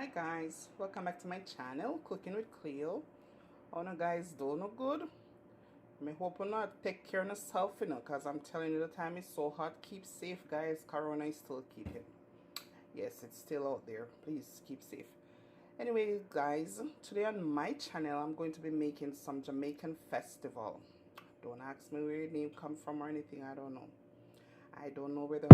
Hi guys, welcome back to my channel, Cooking with Cleo. Oh no guys, do no good. I hope you not take care of yourself, because I'm telling you the time is so hot. Keep safe guys, Corona is still kicking. Yes, it's still out there. Please keep safe. Anyway guys, today on my channel I'm going to be making some Jamaican festival. Don't ask me where your name come from or anything, I don't know. I don't know where the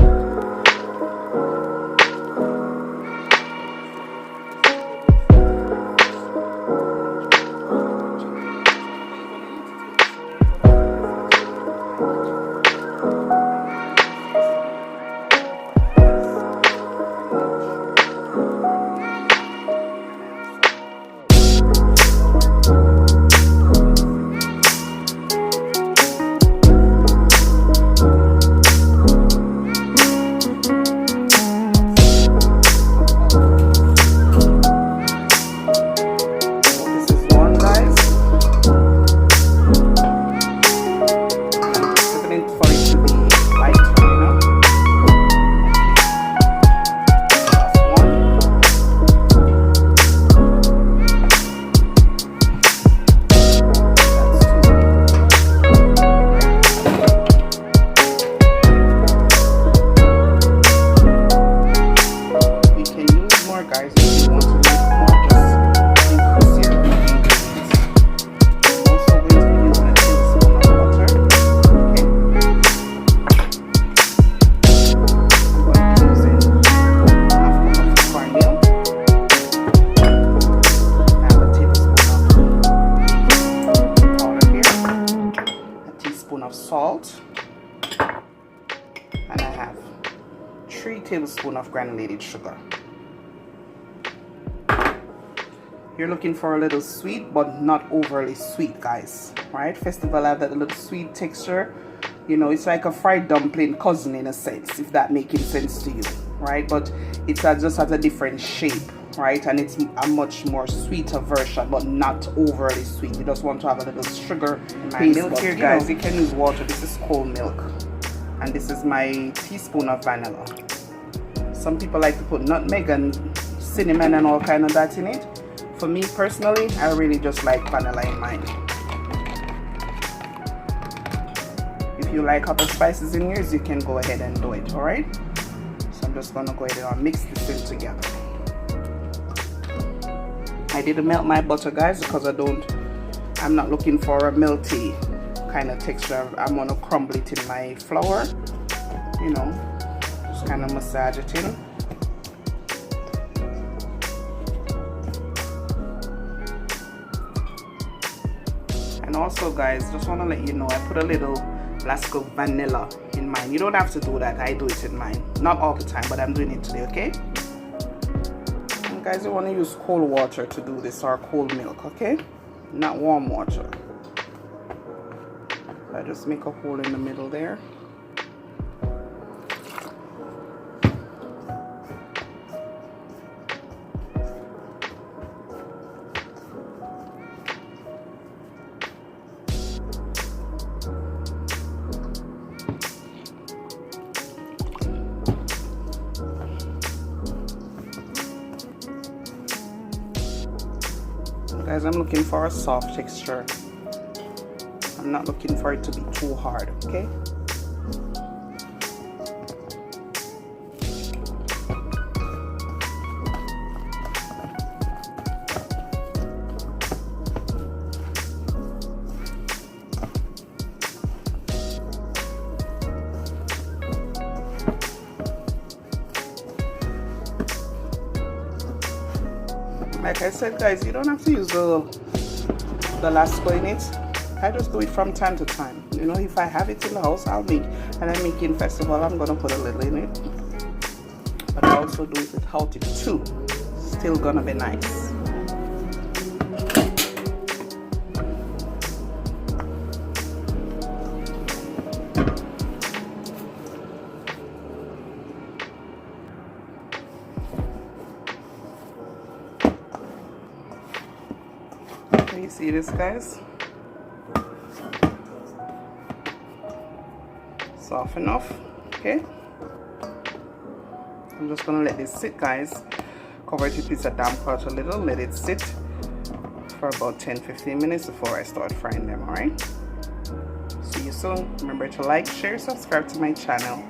of salt, and I have 3 tablespoons of granulated sugar. You're looking for a little sweet but not overly sweet guys, right? Festival have that little sweet texture, it's like a fried dumpling cousin in a sense, if that making sense to you, right? But it's just at a different shape, right? And it's a much more sweeter version but not overly sweet. You just want to have a little sugar in my milk here guys. You can use water. This is cold milk, and this is my teaspoon of vanilla. Some people like to put nutmeg and cinnamon and all kind of that in it. For me personally, I really just like vanilla in mine. If you like other spices in yours, you can go ahead and do it. All right, so I'm just gonna go ahead and mix this in together. I didn't melt my butter guys because I'm not looking for a melty kind of texture. I'm gonna crumble it in my flour, just kind of massage it in. And also guys, just want to let you know, I put a little glass of vanilla in mine. You don't have to do that, I do it in mine. Not all the time, but I'm doing it today, okay? And guys, you want to use cold water to do this, or cold milk, okay? Not warm water. I just make a hole in the middle there. Guys, I'm looking for a soft texture. I'm not looking for it to be too hard, okay? Like I said guys, you don't have to use the lasco in it. I just do it from time to time. If I have it in the house, I'll make. And I'm making festival, I'm gonna put a little in it. But I also do it without it too. Still gonna be nice. You see this guys? Soft enough, okay? I'm just gonna let this sit guys. Cover it with a piece of damp cloth a little, let it sit for about 10-15 minutes before I start frying them. Alright, see you soon. Remember to like, share, subscribe to my channel.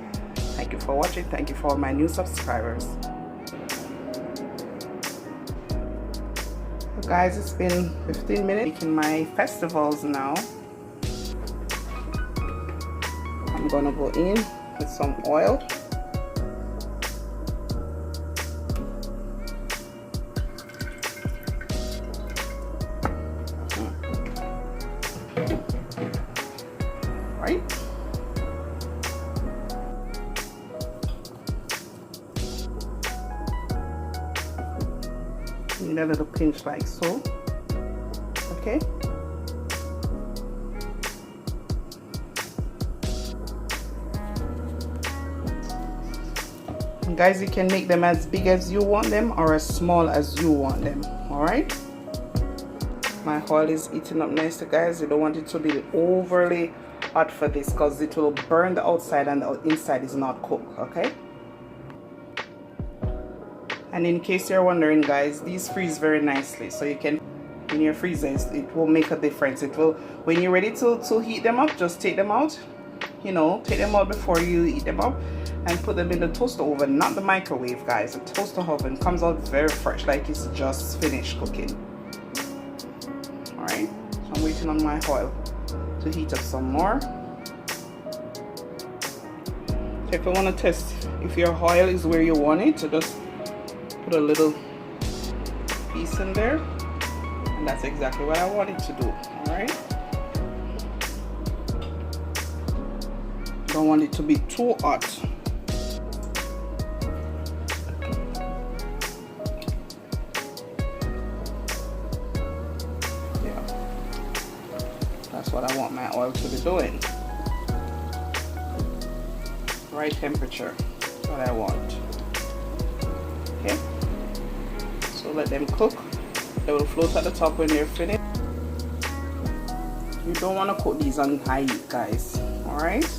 Thank you for watching. Thank you for all my new subscribers. So guys, it's been 15 minutes making my festivals now. I'm gonna go in with some oil. Right. Need a little pinch like so. Okay. And guys, you can make them as big as you want them or as small as you want them. All right. My oil is eating up nicely, guys. You don't want it to be overly hot for this because it will burn the outside and the inside is not cooked. Okay. And in case you're wondering, guys, these freeze very nicely, so you can in your freezer, it will make a difference. It will, when you're ready to heat them up, just take them out, you know, take them out before you heat them up and put them in the toaster oven, not the microwave, guys. The toaster oven comes out very fresh, like it's just finished cooking. All right, so I'm waiting on my oil to heat up some more. So if you want to test if your oil is where you want it, so just put a little piece in there, and that's exactly what I want it to do. All right, don't want it to be too hot. Yeah, that's what I want my oil to be doing. Right temperature, that's what I want. Okay, so let them cook. They will float at the top when they're finished. You don't want to cook these on high heat, guys. All right.